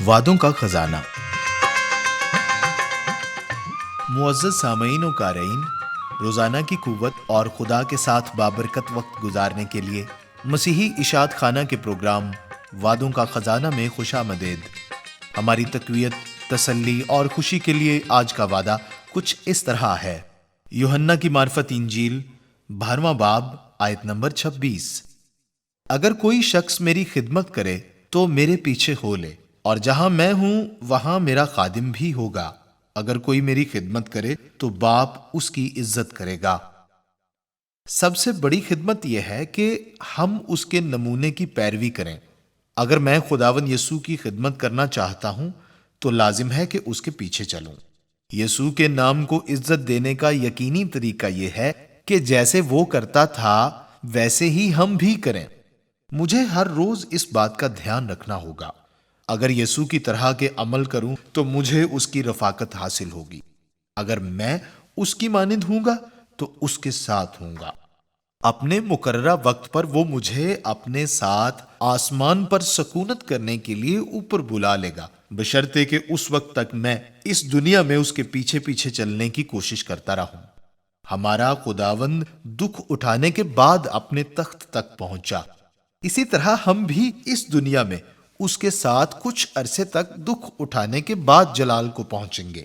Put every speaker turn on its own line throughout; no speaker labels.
وعدوں کا خزانہ۔ معزز سامعین و قارئین، روزانہ کی قوت اور خدا کے ساتھ بابرکت وقت گزارنے کے لیے مسیحی اشاعت خانہ کے پروگرام وعدوں کا خزانہ میں خوش آمدید۔ ہماری تقویت، تسلی اور خوشی کے لیے آج کا وعدہ کچھ اس طرح ہے۔ یوحنا کی معرفت انجیل 12واں باب آیت نمبر 26۔ اگر کوئی شخص میری خدمت کرے تو میرے پیچھے ہو لے، اور جہاں میں ہوں وہاں میرا خادم بھی ہوگا۔ اگر کوئی میری خدمت کرے تو باپ اس کی عزت کرے گا۔ سب سے بڑی خدمت یہ ہے کہ ہم اس کے نمونے کی پیروی کریں۔ اگر میں خداوند یسوع کی خدمت کرنا چاہتا ہوں تو لازم ہے کہ اس کے پیچھے چلوں۔ یسوع کے نام کو عزت دینے کا یقینی طریقہ یہ ہے کہ جیسے وہ کرتا تھا ویسے ہی ہم بھی کریں۔ مجھے ہر روز اس بات کا دھیان رکھنا ہوگا۔ اگر یسوع کی طرح کے عمل کروں تو مجھے اس کی رفاقت حاصل ہوگی۔ اگر میں اس کی مانند ہوں گا تو اس کے ساتھ ہوں گا۔ اپنے مقررہ وقت پر وہ مجھے اپنے ساتھ آسمان پر سکونت کرنے کے لیے اوپر بلا لے گا، بشرطے کہ اس وقت تک میں اس دنیا میں اس کے پیچھے پیچھے چلنے کی کوشش کرتا رہوں۔ ہمارا خداوند دکھ اٹھانے کے بعد اپنے تخت تک پہنچا، اسی طرح ہم بھی اس دنیا میں اس کے ساتھ کچھ عرصے تک دکھ اٹھانے کے بعد جلال کو پہنچیں گے۔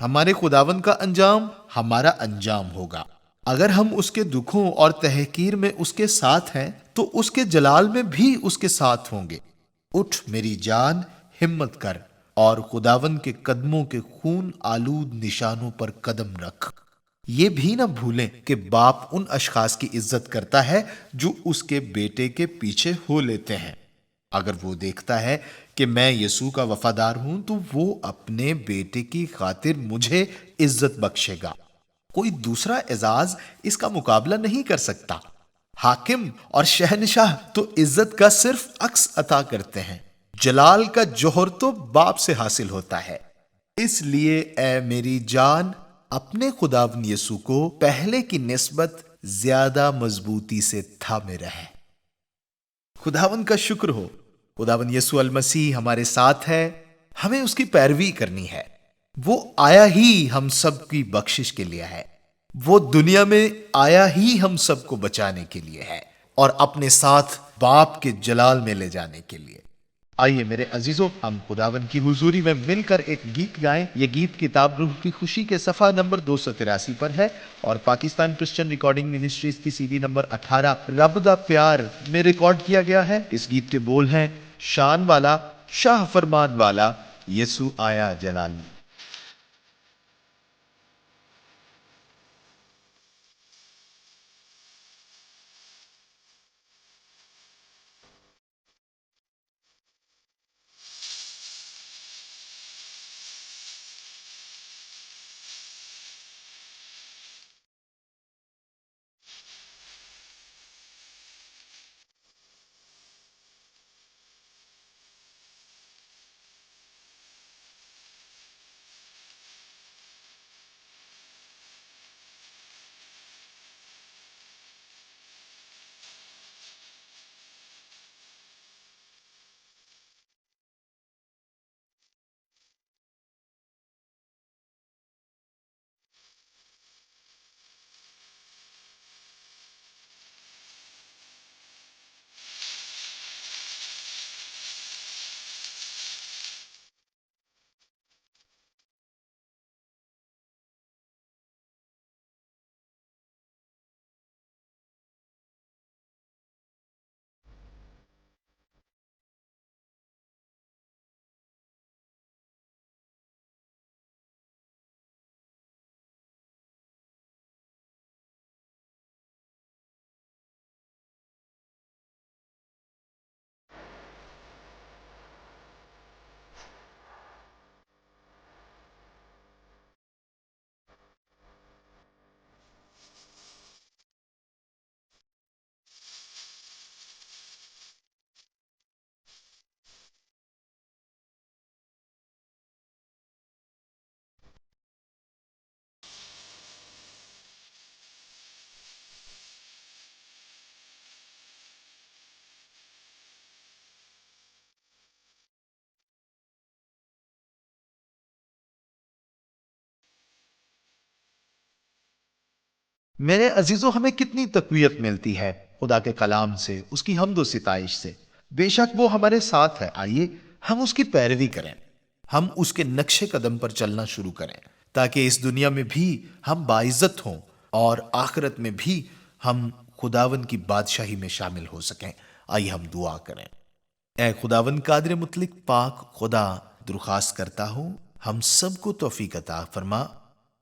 ہمارے خداوند کا انجام ہمارا انجام ہوگا۔ اگر ہم اس کے دکھوں اور تحقیر میں اس کے ساتھ ہیں تو اس کے جلال میں بھی اس کے ساتھ ہوں گے۔ اٹھ میری جان، ہمت کر اور خداوند کے قدموں کے خون آلود نشانوں پر قدم رکھ۔ یہ بھی نہ بھولیں کہ باپ ان اشخاص کی عزت کرتا ہے جو اس کے بیٹے کے پیچھے ہو لیتے ہیں۔ اگر وہ دیکھتا ہے کہ میں یسوع کا وفادار ہوں تو وہ اپنے بیٹے کی خاطر مجھے عزت بخشے گا۔ کوئی دوسرا اعزاز اس کا مقابلہ نہیں کر سکتا۔ حاکم اور شہنشاہ تو عزت کا صرف عکس عطا کرتے ہیں، جلال کا جوہر تو باپ سے حاصل ہوتا ہے۔ اس لیے اے میری جان، اپنے خداوند یسوع کو پہلے کی نسبت زیادہ مضبوطی سے تھامے رہے۔ خداوند کا شکر ہو، خداوند یسوع المسیح ہمارے ساتھ ہے۔ ہمیں اس کی پیروی کرنی ہے۔ وہ آیا ہی ہم سب کی بخشش کے لیے ہے۔ وہ دنیا میں آیا ہی ہم سب کو بچانے کے لیے ہے اور اپنے ساتھ باپ کے جلال میں لے جانے کے لیے۔ آئیے میرے عزیزو، ہم خداوند کی حضوری میں مل کر ایک گیت گائیں۔ یہ گیت کتاب روح کی خوشی کے صفحہ نمبر 283 پر ہے اور پاکستان کرسچن ریکارڈنگ منسٹریز کی CD نمبر 18 رب دا پیار میں ریکارڈ کیا گیا ہے۔ اس گیت کے بول ہیں: شان والا، شاہ فرمان والا، یسوع آیا جلال۔ میرے عزیزوں، ہمیں کتنی تقویت ملتی ہے خدا کے کلام سے، اس کی حمد و ستائش سے۔ بے شک وہ ہمارے ساتھ ہے، آئیے ہم اس کی پیروی کریں، ہم اس کے نقش قدم پر چلنا شروع کریں، تاکہ اس دنیا میں بھی ہم باعزت ہوں اور آخرت میں بھی ہم خداون کی بادشاہی میں شامل ہو سکیں۔ آئیے ہم دعا کریں۔ اے خداوند قادر مطلق پاک خدا، درخواست کرتا ہوں ہم سب کو توفیق عطا فرما،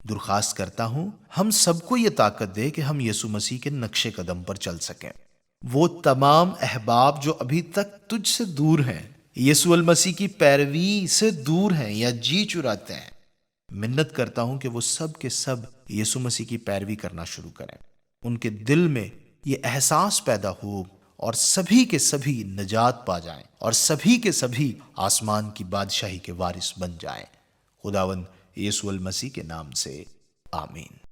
درخواست کرتا ہوں ہم سب کو یہ طاقت دے کہ ہم یسوع مسیح کے نقش قدم پر چل سکیں۔ وہ تمام احباب جو ابھی تک تجھ سے دور ہیں، یسوع المسیح کی پیروی سے دور ہیں یا جی چراتے ہیں، منت کرتا ہوں کہ وہ سب کے سب یسوع مسیح کی پیروی کرنا شروع کریں، ان کے دل میں یہ احساس پیدا ہو اور سبھی کے سبھی نجات پا جائیں اور سبھی کے سبھی آسمان کی بادشاہی کے وارث بن جائیں۔ خداوند یسوع المسیح کے نام سے آمین۔